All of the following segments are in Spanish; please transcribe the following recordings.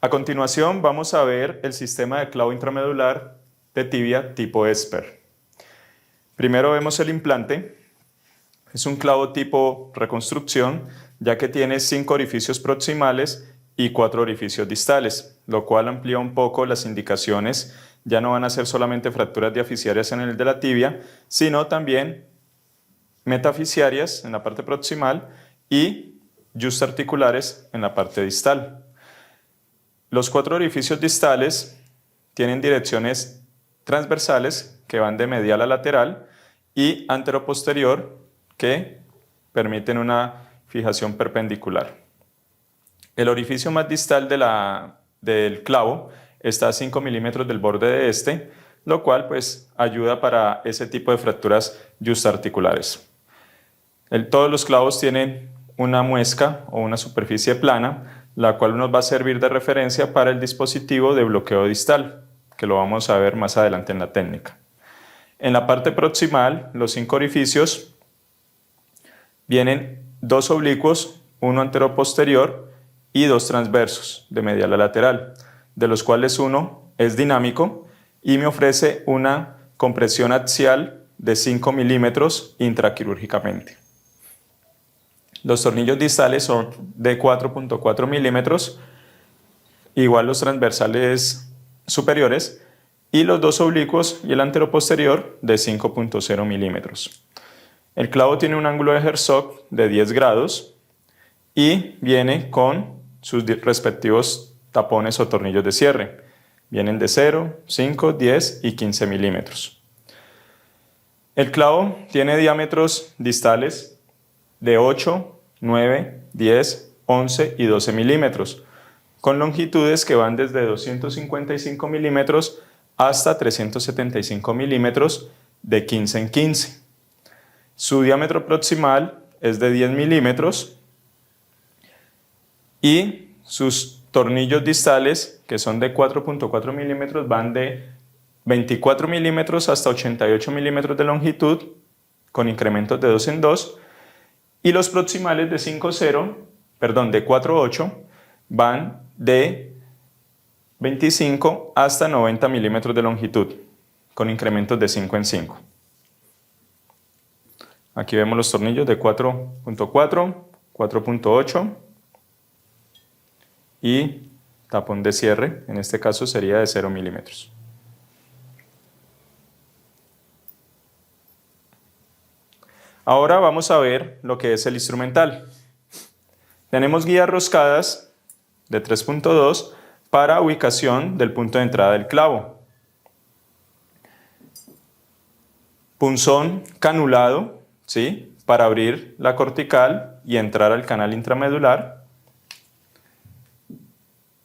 A continuación vamos a ver el sistema de clavo intramedular de tibia tipo Esper. Primero vemos el implante. Es un clavo tipo reconstrucción, ya que tiene 5 orificios proximales y 4 orificios distales, lo cual amplía un poco las indicaciones. Ya no van a ser solamente fracturas diafisiarias en el de la tibia, sino también metafisiarias en la parte proximal y justarticulares en la parte distal. Los 4 orificios distales tienen direcciones transversales que van de medial a lateral y anteroposterior que permiten una fijación perpendicular. El orificio más distal del clavo está a 5 milímetros del borde de este, lo cual pues ayuda para ese tipo de fracturas justarticulares. Todos los clavos tienen una muesca o una superficie plana, la cual nos va a servir de referencia para el dispositivo de bloqueo distal, que lo vamos a ver más adelante en la técnica. En la parte proximal, los 5 orificios vienen 2 oblicuos, uno anteroposterior y 2 transversos de medial a lateral, de los cuales uno es dinámico y me ofrece una compresión axial de 5 milímetros intraquirúrgicamente. Los tornillos distales son de 4.4 milímetros, igual los transversales superiores, y los 2 oblicuos y el anteroposterior de 5.0 milímetros. El clavo tiene un ángulo de Herzog de 10 grados y viene con sus respectivos tapones o tornillos de cierre. Vienen de 0, 5, 10 y 15 milímetros. El clavo tiene diámetros distales de 8, 9, 10, 11 y 12 milímetros, con longitudes que van desde 255 milímetros hasta 375 milímetros de 15 en 15. Su diámetro proximal es de 10 milímetros y sus tornillos distales, que son de 4.4 milímetros, van de 24 milímetros hasta 88 milímetros de longitud, con incrementos de 2 en 2, y los proximales de 4.8 van de 25 hasta 90 milímetros de longitud, con incrementos de 5 en 5. Aquí vemos los tornillos de 4.4, 4.8 y tapón de cierre, en este caso sería de 0 milímetros. Ahora vamos a ver lo que es el instrumental. Tenemos guías roscadas de 3.2 para ubicación del punto de entrada del clavo. Punzón canulado, ¿sí?, para abrir la cortical y entrar al canal intramedular.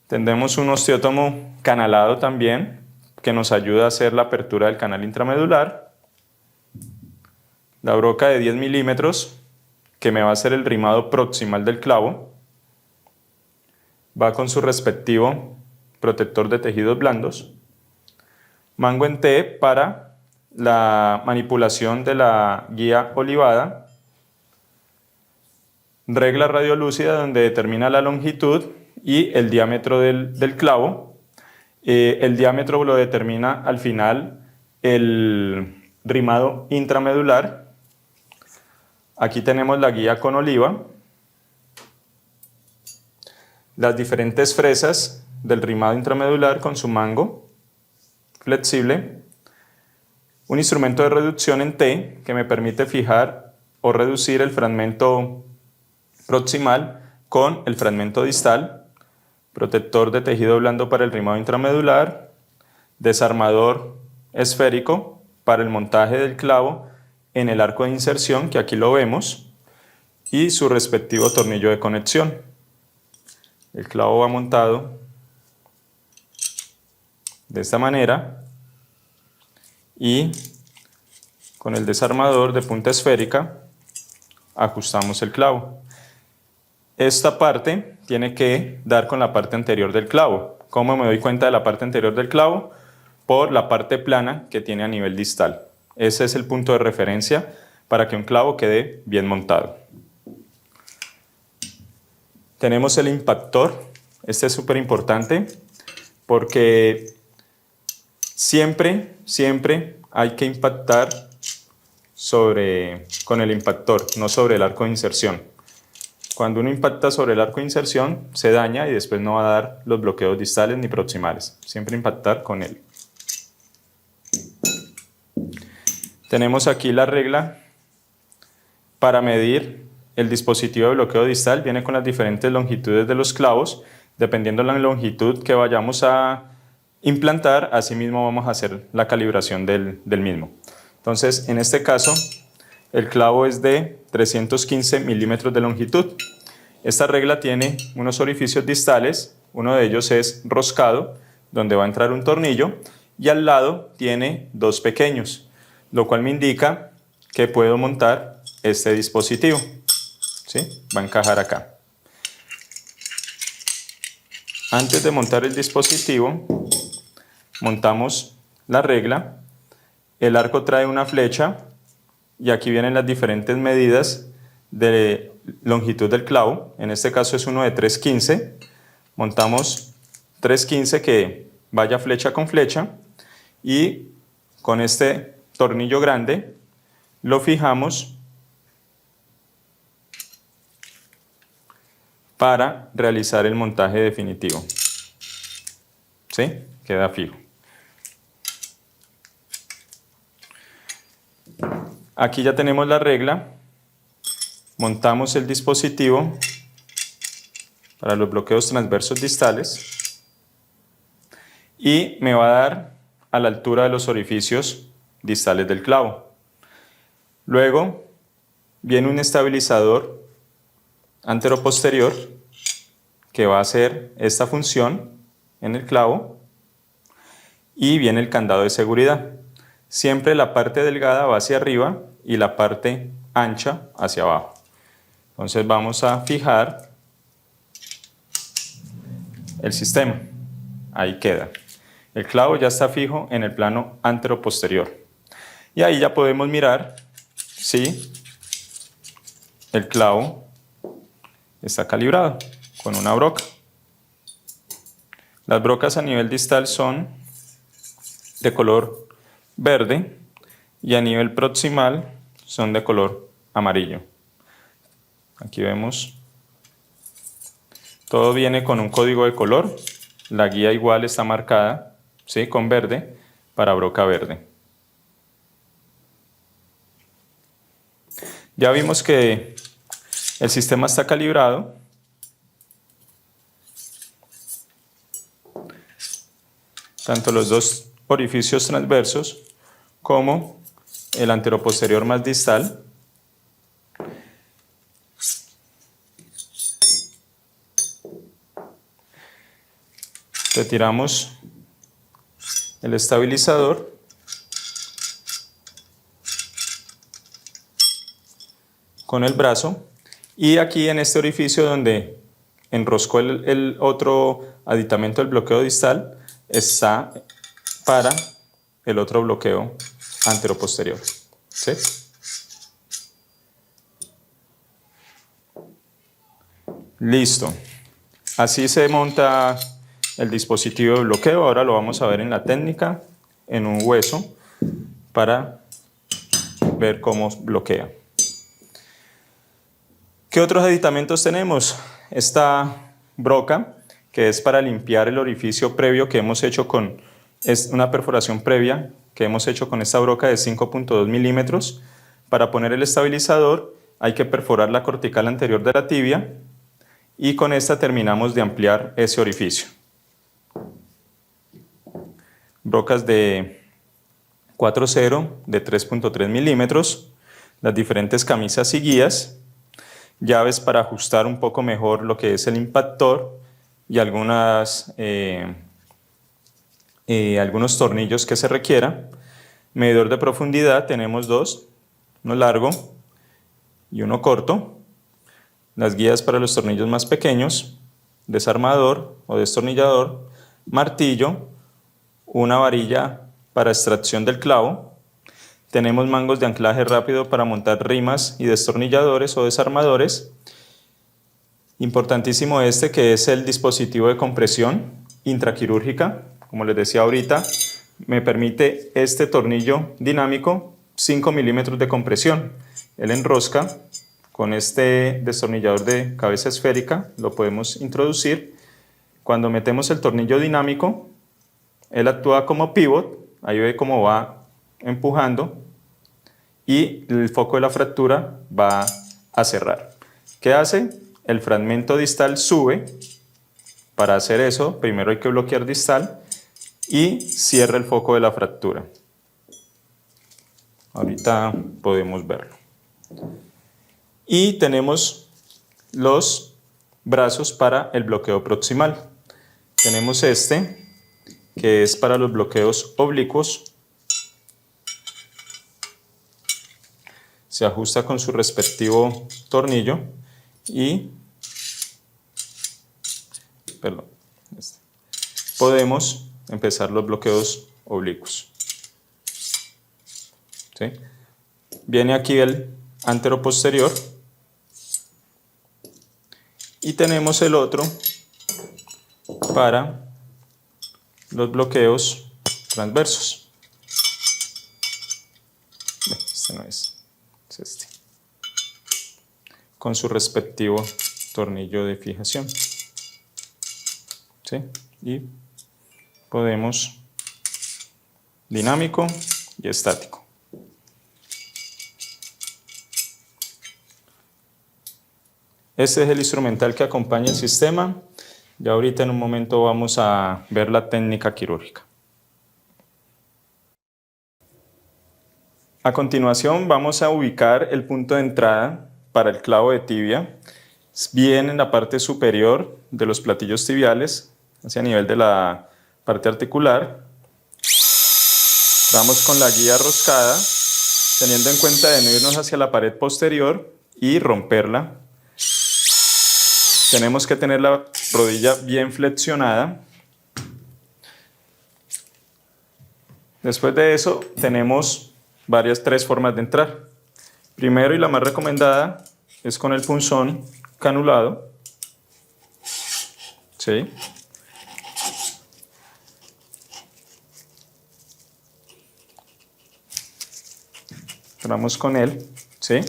Tendremos un osteótomo canalado también, que nos ayuda a hacer la apertura del canal intramedular. La broca de 10 milímetros, que me va a hacer el rimado proximal del clavo. Va con su respectivo protector de tejidos blandos. Mango en T para la manipulación de la guía olivada. Regla radiolúcida donde determina la longitud y el diámetro del clavo. El diámetro lo determina al final el rimado intramedular. Aquí tenemos la guía con oliva, las diferentes fresas del rimado intramedular con su mango flexible, un instrumento de reducción en T que me permite fijar o reducir el fragmento proximal con el fragmento distal, protector de tejido blando para el rimado intramedular, desarmador esférico para el montaje del clavo en el arco de inserción, que aquí lo vemos, y su respectivo tornillo de conexión. El clavo va montado de esta manera y con el desarmador de punta esférica ajustamos el clavo. Esta parte tiene que dar con la parte anterior del clavo. ¿Cómo me doy cuenta de la parte anterior del clavo? Por la parte plana que tiene a nivel distal. Ese es el punto de referencia para que un clavo quede bien montado. Tenemos el impactor. Este es súper importante porque siempre hay que impactar con el impactor, no sobre el arco de inserción. Cuando uno impacta sobre el arco de inserción, se daña y después no va a dar los bloqueos distales ni proximales. Siempre impactar con él. Tenemos aquí la regla para medir el dispositivo de bloqueo distal. Viene con las diferentes longitudes de los clavos. Dependiendo de la longitud que vayamos a implantar, asimismo vamos a hacer la calibración del mismo. Entonces, en este caso, el clavo es de 315 milímetros de longitud. Esta regla tiene unos orificios distales, uno de ellos es roscado, donde va a entrar un tornillo, y al lado tiene dos pequeños, lo cual me indica que puedo montar este dispositivo. ¿Sí? Va a encajar acá. Antes de montar el dispositivo, montamos la regla. El arco trae una flecha y aquí vienen las diferentes medidas de longitud del clavo. En este caso es uno de 315. Montamos 315 que vaya flecha con flecha y con este tornillo grande lo fijamos para realizar el montaje definitivo. ¿Sí? Queda fijo. Aquí ya tenemos la regla. Montamos el dispositivo para los bloqueos transversos distales y me va a dar a la altura de los orificios distales del clavo. Luego viene un estabilizador antero-posterior que va a hacer esta función en el clavo y viene el candado de seguridad. Siempre la parte delgada va hacia arriba y la parte ancha hacia abajo. Entonces vamos a fijar el sistema. Ahí queda. El clavo ya está fijo en el plano antero-posterior. Y ahí ya podemos mirar si el clavo está calibrado con una broca. Las brocas a nivel distal son de color verde y a nivel proximal son de color amarillo. Aquí vemos, todo viene con un código de color. La guía igual está marcada, ¿sí?, con verde para broca verde. Ya vimos que el sistema está calibrado. Tanto los dos orificios transversos como el anteroposterior más distal. Retiramos el estabilizador. Con el brazo. Y aquí en este orificio donde enroscó el otro aditamento del bloqueo distal, está para el otro bloqueo anteroposterior. ¿Sí? Listo. Así se monta el dispositivo de bloqueo. Ahora lo vamos a ver en la técnica, en un hueso, para ver cómo bloquea. ¿Qué otros aditamentos tenemos? Esta broca, que es para limpiar el orificio previo que hemos hecho con una perforación previa que hemos hecho con esta broca de 5.2 milímetros. Para poner el estabilizador hay que perforar la cortical anterior de la tibia y con esta terminamos de ampliar ese orificio. Brocas de 4.0 de 3.3 milímetros, las diferentes camisas y guías, llaves para ajustar un poco mejor lo que es el impactor y algunos tornillos que se requiera. Medidor de profundidad tenemos dos, uno largo y uno corto, las guías para los tornillos más pequeños, desarmador o destornillador, martillo, una varilla para extracción del clavo. Tenemos mangos de anclaje rápido para montar rimas y destornilladores o desarmadores. Importantísimo este, que es el dispositivo de compresión intraquirúrgica. Como les decía ahorita, me permite este tornillo dinámico 5 milímetros de compresión. Él enrosca con este destornillador de cabeza esférica, lo podemos introducir. Cuando metemos el tornillo dinámico, él actúa como pivot, ahí ve cómo va empujando y el foco de la fractura va a cerrar. ¿Qué hace? El fragmento distal sube. Para hacer eso, primero hay que bloquear distal y cierra el foco de la fractura. Ahorita podemos verlo. Y tenemos los brazos para el bloqueo proximal. Tenemos este, que es para los bloqueos oblicuos. Se ajusta con su respectivo tornillo y podemos empezar los bloqueos oblicuos. ¿Sí? Viene aquí el antero-posterior y tenemos el otro para los bloqueos transversos. Este no es este, con su respectivo tornillo de fijación. ¿Sí? Y podemos dinámico y estático. Este es el instrumental que acompaña el sistema. Ya ahorita en un momento vamos a ver la técnica quirúrgica. A continuación vamos a ubicar el punto de entrada para el clavo de tibia, bien en la parte superior de los platillos tibiales, hacia nivel de la parte articular. Vamos con la guía roscada, teniendo en cuenta de no irnos hacia la pared posterior y romperla. Tenemos que tener la rodilla bien flexionada. Después de eso tenemos tres formas de entrar. Primero, y la más recomendada, es con el punzón canulado. ¿Sí? Entramos con él. ¿Sí?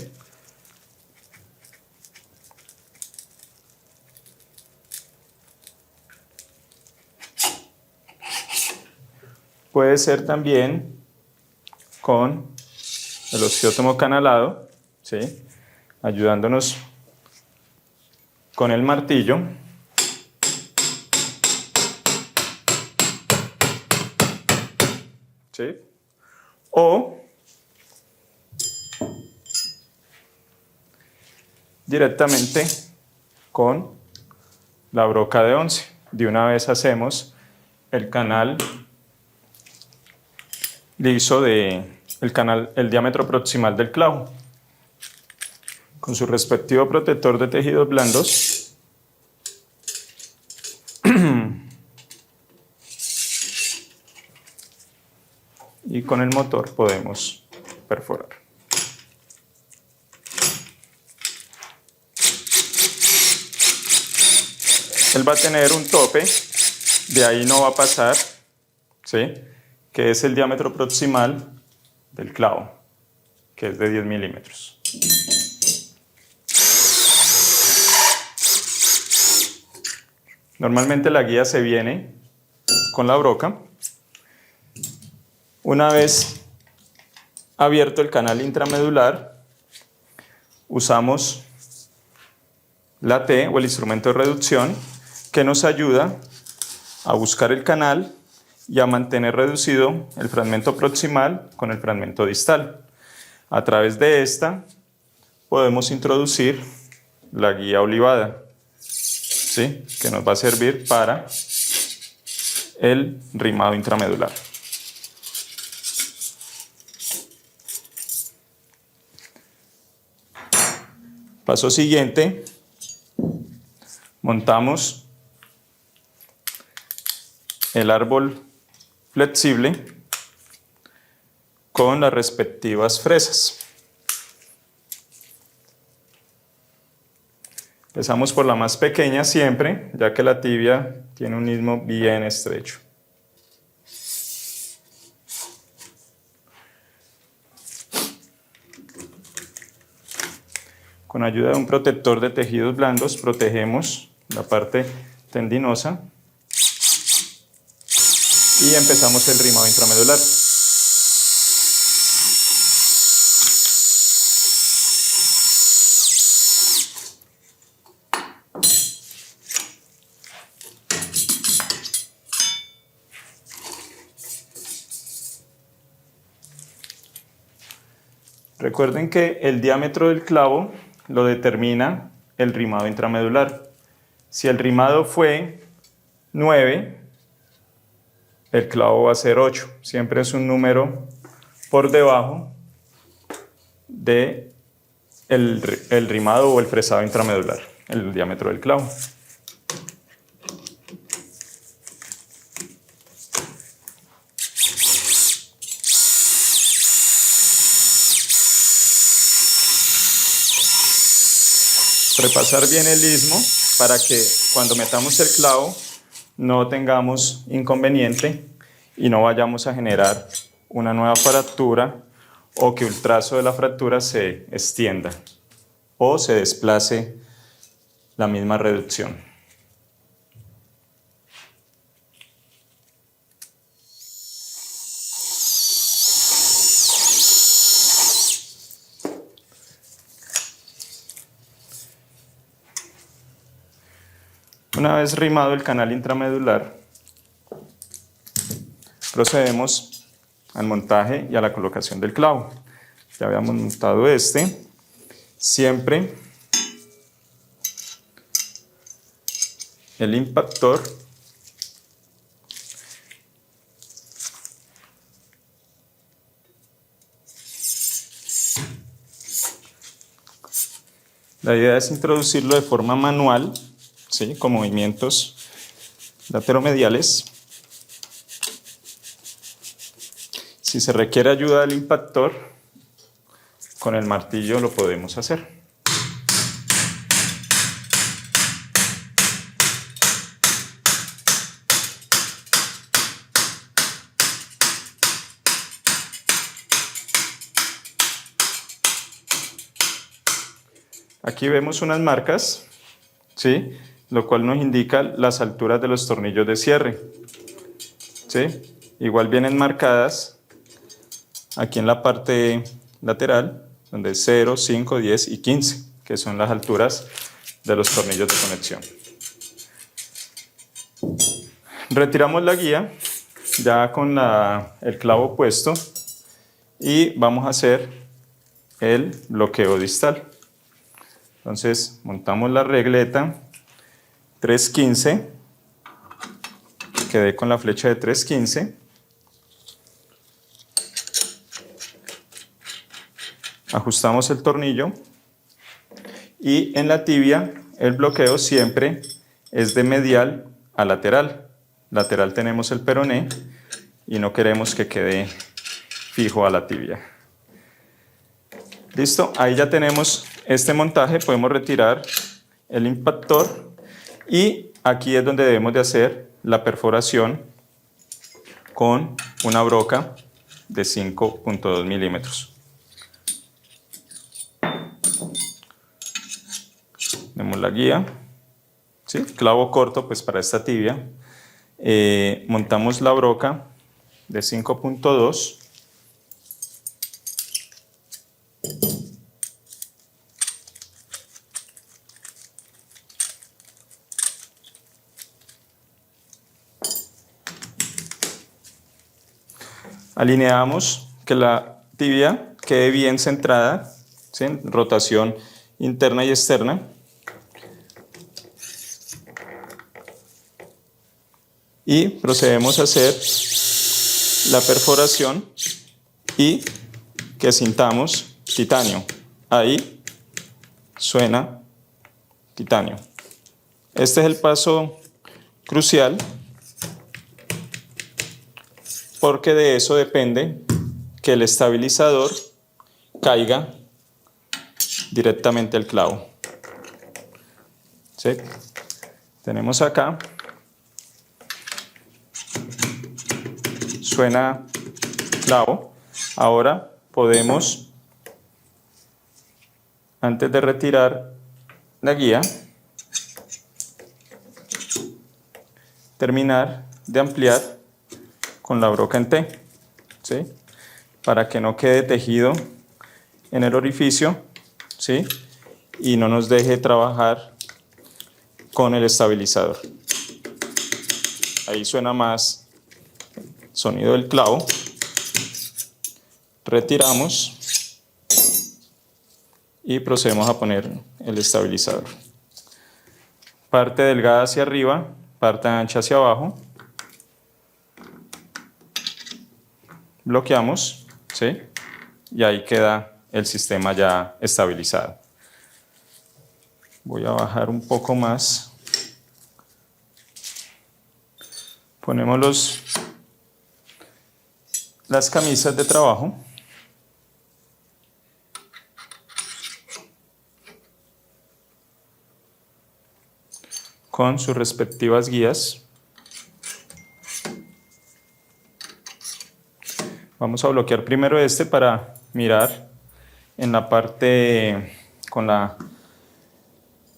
Puede ser también con el osteótomo canalado, ¿sí? Ayudándonos con el martillo. ¿Sí? O directamente con la broca de 11. De una vez hacemos el canal liso el diámetro proximal del clavo, con su respectivo protector de tejidos blandos. Y con el motor podemos perforar. Él va a tener un tope, de ahí no va a pasar, ¿sí? Que es el diámetro proximal del clavo, que es de 10 milímetros. Normalmente la guía se viene con la broca. Una vez abierto el canal intramedular, usamos la T o el instrumento de reducción, que nos ayuda a buscar el canal y a mantener reducido el fragmento proximal con el fragmento distal. A través de esta podemos introducir la guía olivada, ¿sí? Que nos va a servir para el rimado intramedular. Paso siguiente, montamos el árbol flexible con las respectivas fresas. Empezamos por la más pequeña siempre, ya que la tibia tiene un istmo bien estrecho. Con ayuda de un protector de tejidos blandos protegemos la parte tendinosa y empezamos el rimado intramedular. Recuerden que el diámetro del clavo lo determina el rimado intramedular. Si el rimado fue 9, el clavo va a ser 8. Siempre es un número por debajo de el rimado o el fresado intramedular, el diámetro del clavo. Repasar bien el istmo para que cuando metamos el clavo no tengamos inconveniente y no vayamos a generar una nueva fractura o que el trazo de la fractura se extienda o se desplace la misma reducción. Una vez rimado el canal intramedular, procedemos al montaje y a la colocación del clavo. Ya habíamos montado este. Siempre el impactor la idea es introducirlo de forma manual, ¿sí? Con movimientos lateromediales. Si se requiere ayuda del impactor, con el martillo lo podemos hacer. Aquí vemos unas marcas, ¿sí? Lo cual nos indica las alturas de los tornillos de cierre, ¿sí? Igual vienen marcadas aquí en la parte lateral, donde es 0, 5, 10 y 15, que son las alturas de los tornillos de conexión. Retiramos la guía ya con el clavo puesto y vamos a hacer el bloqueo distal. Entonces montamos la regleta 315, quedé con la flecha de 315. Ajustamos el tornillo y en la tibia el bloqueo siempre es de medial a lateral. Lateral tenemos el peroné y no queremos que quede fijo a la tibia. Listo, ahí ya tenemos este montaje, podemos retirar el impactor y aquí es donde debemos de hacer la perforación con una broca de 5.2 milímetros. Tenemos la guía, ¿sí? Clavo corto pues para esta tibia. Montamos la broca de 5.2. Alineamos que la tibia quede bien centrada, ¿sí? Rotación interna y externa. Y procedemos a hacer la perforación y que cintamos titanio ahí suena titanio. Este es el paso crucial porque de eso depende que el estabilizador caiga directamente al clavo. ¿Sí? Tenemos acá, suena clavo. Ahora podemos, antes de retirar la guía, terminar de ampliar con la broca en T, ¿sí? Para que no quede tejido en el orificio, ¿sí? Y no nos deje trabajar con el estabilizador. Ahí suena más sonido del clavo. Retiramos y procedemos a poner el estabilizador. Parte delgada hacia arriba, parte ancha hacia abajo. Bloqueamos, ¿sí? Y ahí queda el sistema ya estabilizado. Voy a bajar un poco más. Ponemos las camisas de trabajo. Con sus respectivas guías. Vamos a bloquear primero este para mirar en la parte con la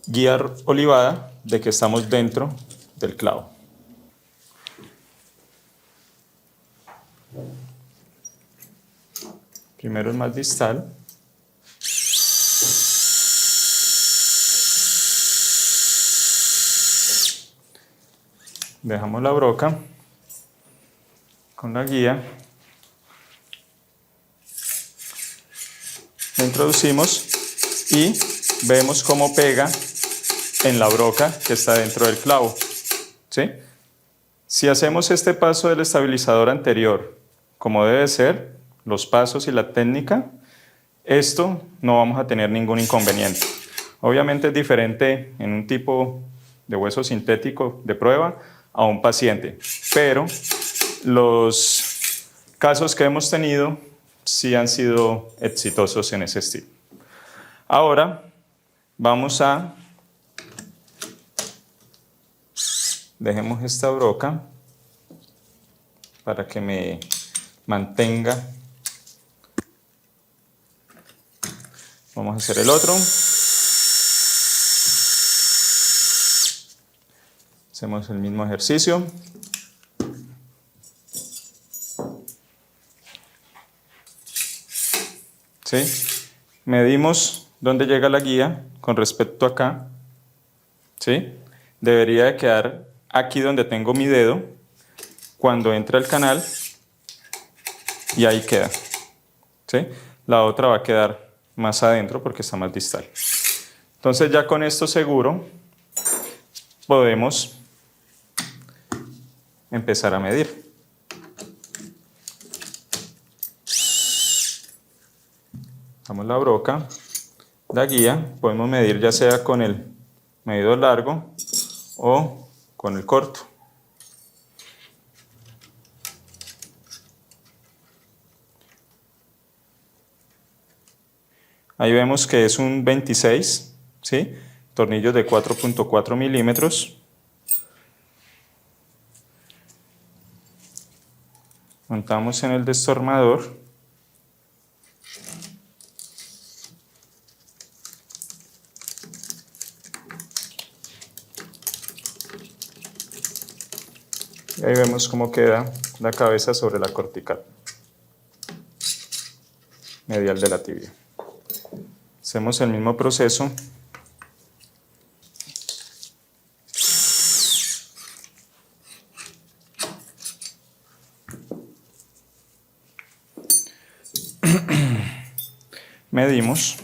guía olivada de que estamos dentro del clavo. Primero el más distal. Dejamos la broca con la guía. La introducimos y vemos cómo pega en la broca que está dentro del clavo, ¿sí? Si hacemos este paso del estabilizador anterior como debe ser, los pasos y la técnica, esto no vamos a tener ningún inconveniente. Obviamente es diferente en un tipo de hueso sintético de prueba a un paciente, pero los casos que hemos tenido sí han sido exitosos en ese estilo. Ahora vamos a, dejemos esta broca para que me mantenga. Vamos a hacer el otro. Hacemos el mismo ejercicio. ¿Sí? Medimos dónde llega la guía con respecto acá. ¿Sí? Debería de quedar aquí donde tengo mi dedo cuando entra el canal y ahí queda. ¿Sí? La otra va a quedar más adentro porque está más distal. Entonces ya con esto seguro podemos empezar a medir. Damos la broca, la guía, podemos medir ya sea con el medidor largo o con el corto. Ahí vemos que es un 26, ¿sí? Tornillos de 4.4 milímetros. Montamos en el destornador. Y ahí vemos cómo queda la cabeza sobre la cortical medial de la tibia. Hacemos el mismo proceso. Medimos.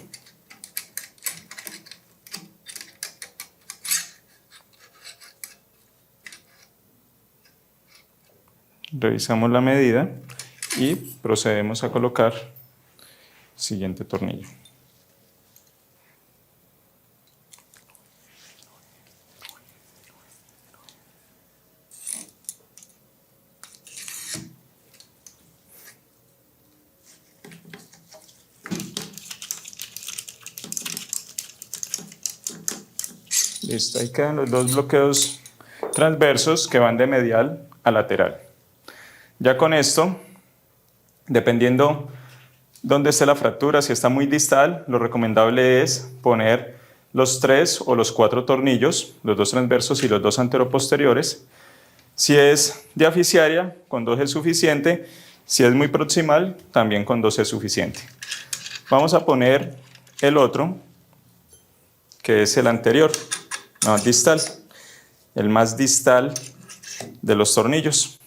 Revisamos la medida y procedemos a colocar el siguiente tornillo. Listo, ahí quedan los dos bloqueos transversos que van de medial a lateral. Ya con esto, dependiendo dónde esté la fractura, si está muy distal, lo recomendable es poner los 3 o los 4 tornillos, los 2 transversos y los 2 anteroposteriores. Si es diaficiaria, con 2 es suficiente. Si es muy proximal, también con 2 es suficiente. Vamos a poner el otro, que es el anterior, no, distal, el más distal de los tornillos.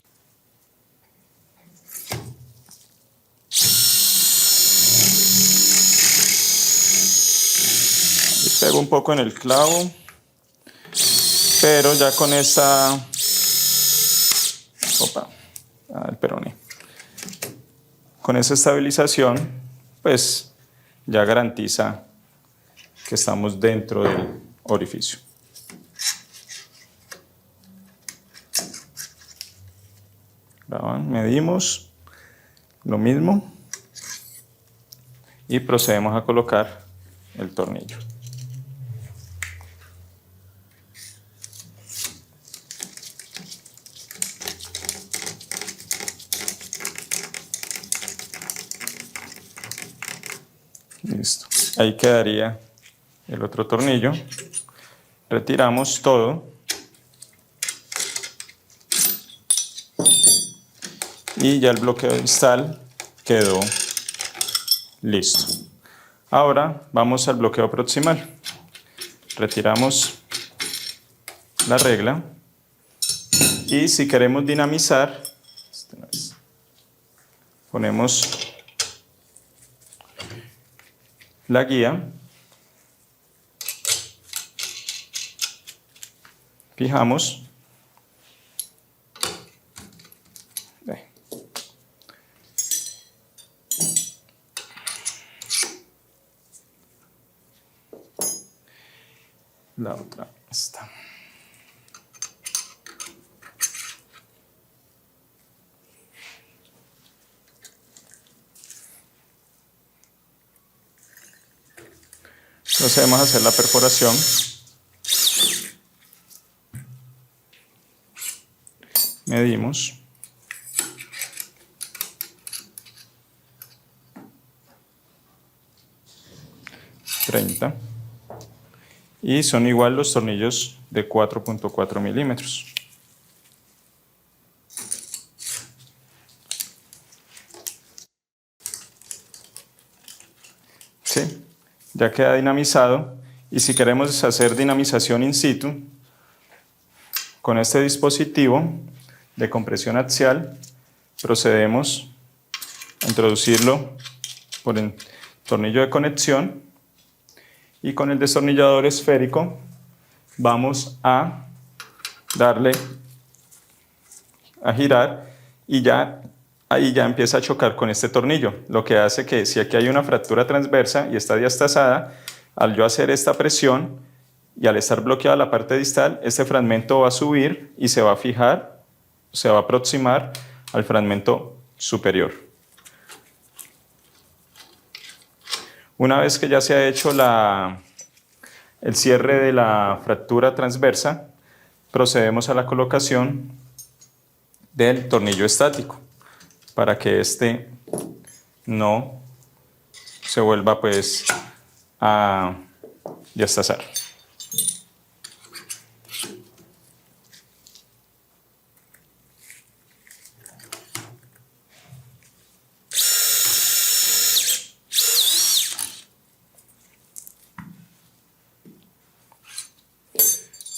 Y pego un poco en el clavo, pero ya con esta... el peroné. Con esa estabilización, pues ya garantiza que estamos dentro del orificio. Medimos lo mismo y procedemos a colocar el tornillo. Listo. Ahí quedaría el otro tornillo. Retiramos todo. Y ya el bloqueo distal quedó listo. Ahora vamos al bloqueo proximal. Retiramos la regla. Y si queremos dinamizar, ponemos la guía, fijamos, la otra está. Procedemos a hacer la perforación. Medimos. .30 y son igual los tornillos de 4.4 milímetros. ¿Sí? Ya queda dinamizado y si queremos hacer dinamización in situ, con este dispositivo de compresión axial procedemos a introducirlo por el tornillo de conexión y con el destornillador esférico vamos a darle a girar y ahí ya empieza a chocar con este tornillo, lo que hace que si aquí hay una fractura transversa y está diastazada, al yo hacer esta presión y al estar bloqueada la parte distal, este fragmento va a subir y se va a fijar, se va a aproximar al fragmento superior. Una vez que ya se ha hecho el cierre de la fractura transversa, procedemos a la colocación del tornillo estático para que este no se vuelva pues a diastazar.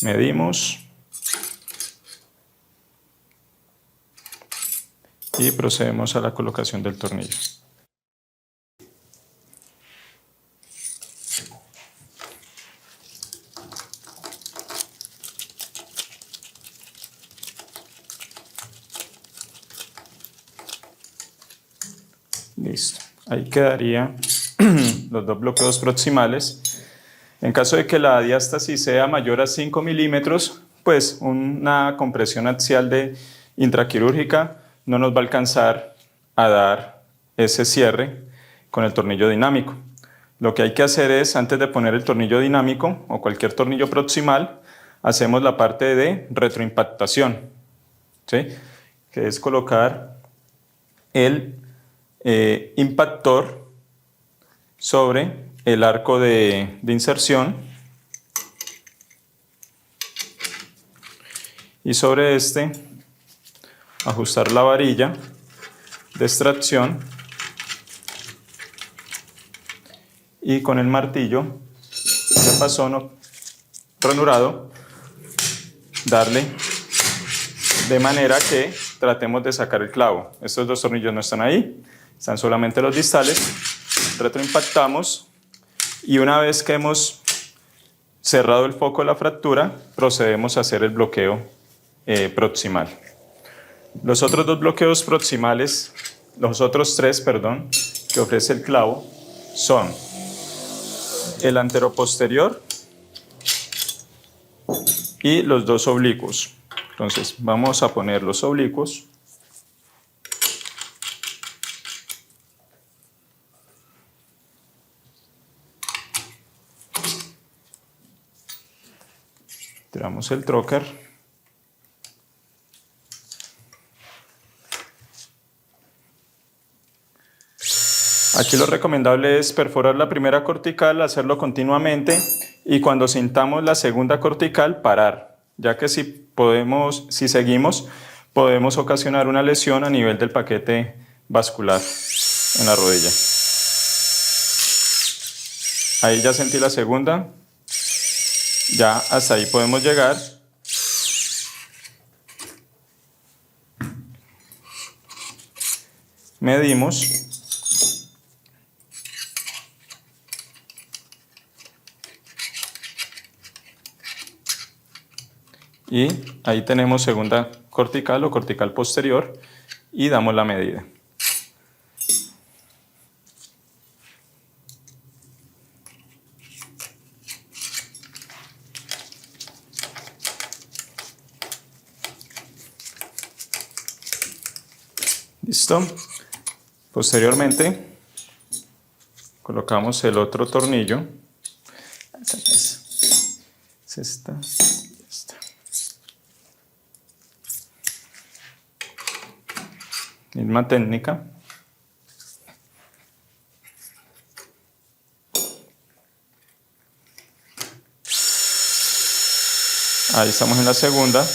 Medimos y procedemos a la colocación del tornillo. Listo. Ahí quedaría los dos bloqueos proximales. En caso de que la diástasis sea mayor a 5 milímetros, pues una compresión axial intraquirúrgica no nos va a alcanzar a dar ese cierre con el tornillo dinámico. Lo que hay que hacer es, antes de poner el tornillo dinámico o cualquier tornillo proximal, hacemos la parte de retroimpactación, ¿sí? Que es colocar el impactor sobre el arco de inserción y sobre este ajustar la varilla de extracción y con el martillo de pasón ranurado darle de manera que tratemos de sacar el clavo. Estos dos tornillos no están ahí, están solamente los distales. Retroimpactamos y una vez que hemos cerrado el foco de la fractura, procedemos a hacer el bloqueo proximal. Los otros dos bloqueos proximales, los otros tres, perdón, que ofrece el clavo son el anteroposterior y los dos oblicuos. Entonces vamos a poner los oblicuos. Tiramos el trocar. Aquí lo recomendable es perforar la primera cortical, hacerlo continuamente y cuando sintamos la segunda cortical parar, ya que si seguimos podemos ocasionar una lesión a nivel del paquete vascular en la rodilla. Ahí ya sentí la segunda, ya hasta ahí podemos llegar. Medimos. Y ahí tenemos segunda cortical o cortical posterior y damos la medida. Listo. Posteriormente colocamos el otro tornillo. Es esta. Misma técnica. Ahí estamos en la segunda.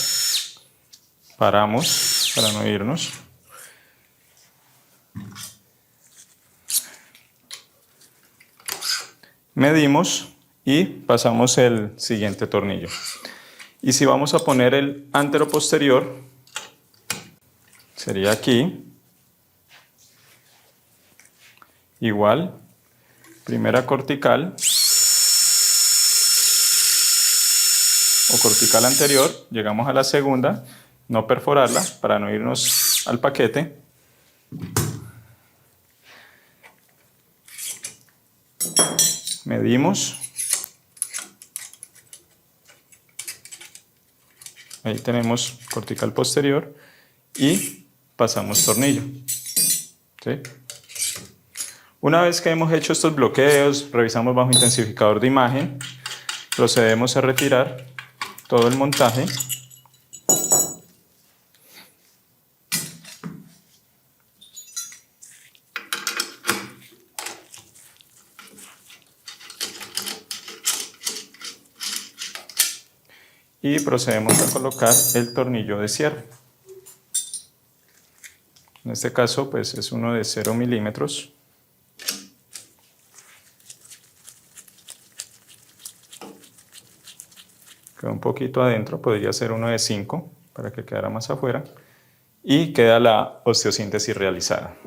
Paramos para no irnos. Medimos y pasamos el siguiente tornillo. Y si vamos a poner el anteroposterior, sería aquí. Igual, primera cortical o cortical anterior, llegamos a la segunda, no perforarla para no irnos al paquete. Medimos. Ahí tenemos cortical posterior y pasamos tornillo. ¿Sí? Una vez que hemos hecho estos bloqueos, revisamos bajo intensificador de imagen, procedemos a retirar todo el montaje. Y procedemos a colocar el tornillo de cierre. En este caso, pues es uno de 0 milímetros. Queda un poquito adentro, podría ser uno de 5 para que quedara más afuera. Y queda la osteosíntesis realizada.